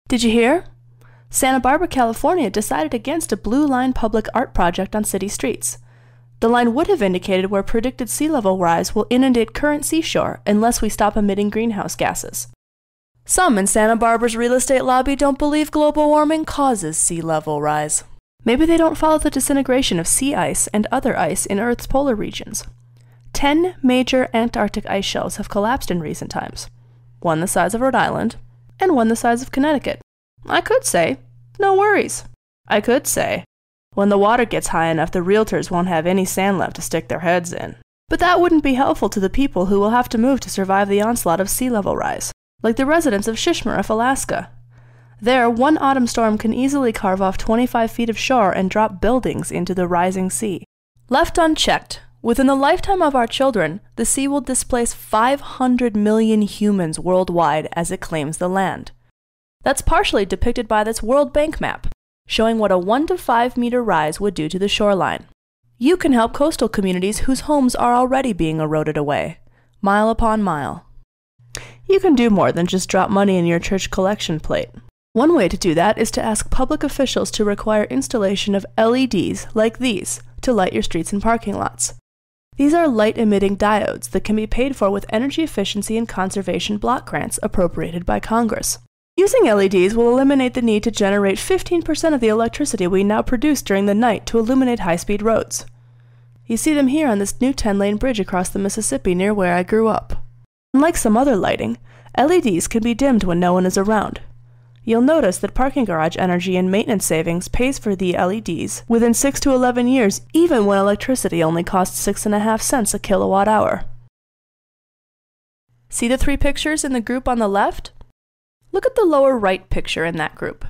Did you hear? Santa Barbara, California decided against a blue line public art project on city streets. The line would have indicated where predicted sea level rise will inundate current seashore unless we stop emitting greenhouse gases. Some in Santa Barbara's real estate lobby don't believe global warming causes sea level rise. Maybe they don't follow the disintegration of sea ice and other ice in Earth's polar regions. 10 major Antarctic ice shelves have collapsed in recent times. One the size of Rhode Island, and one the size of Connecticut. I could say, no worries. I could say, when the water gets high enough, the realtors won't have any sand left to stick their heads in. But that wouldn't be helpful to the people who will have to move to survive the onslaught of sea level rise, like the residents of Shishmaref, Alaska. There, one autumn storm can easily carve off 25 feet of shore and drop buildings into the rising sea. Left unchecked, within the lifetime of our children, the sea will displace 500 million humans worldwide as it claims the land. That's partially depicted by this World Bank map, showing what a 1 to 5 meter rise would do to the shoreline. You can help coastal communities whose homes are already being eroded away, mile upon mile. You can do more than just drop money in your church collection plate. One way to do that is to ask public officials to require installation of LEDs like these to light your streets and parking lots. These are light-emitting diodes that can be paid for with energy efficiency and conservation block grants appropriated by Congress. Using LEDs will eliminate the need to generate 15% of the electricity we now produce during the night to illuminate high-speed roads. You see them here on this new 10-lane bridge across the Mississippi near where I grew up. Unlike some other lighting, LEDs can be dimmed when no one is around. You'll notice that parking garage energy and maintenance savings pays for the LEDs within 6 to 11 years, even when electricity only costs 6.5 cents a kilowatt hour. See the 3 pictures in the group on the left? Look at the lower right picture in that group.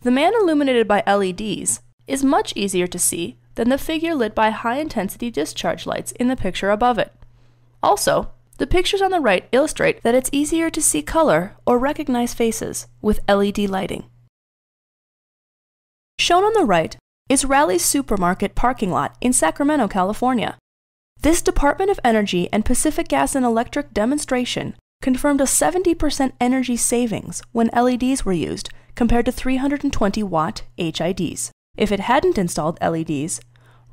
The man illuminated by LEDs is much easier to see than the figure lit by high-intensity discharge lights in the picture above it. Also, the pictures on the right illustrate that it's easier to see color or recognize faces with LED lighting. Shown on the right is Rally's supermarket parking lot in Sacramento, California. This Department of Energy and Pacific Gas and Electric demonstration confirmed a 70% energy savings when LEDs were used compared to 320-watt HIDs. If it hadn't installed LEDs,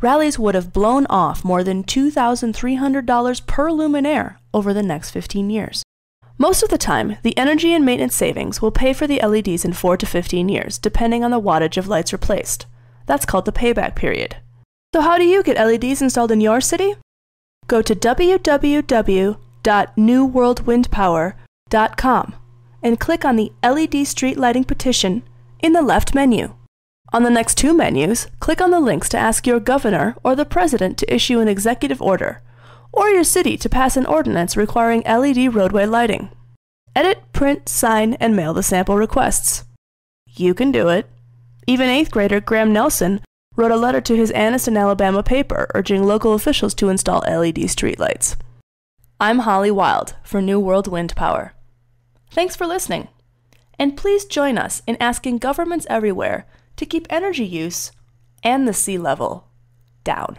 Rally's would have blown off more than $2,300 per luminaire over the next 15 years. Most of the time, the energy and maintenance savings will pay for the LEDs in 4 to 15 years, depending on the wattage of lights replaced. That's called the payback period. So how do you get LEDs installed in your city? Go to www.newworldwindpower.com and click on the LED street lighting petition in the left menu. On the next 2 menus, click on the links to ask your governor or the president to issue an executive order, or your city to pass an ordinance requiring LED roadway lighting. Edit, print, sign, and mail the sample requests. You can do it. Even 8th grader Graham Nelson wrote a letter to his Anniston, Alabama paper urging local officials to install LED streetlights. I'm Holly Wild for New World Wind Power. Thanks for listening, and please join us in asking governments everywhere to keep energy use and the sea level down.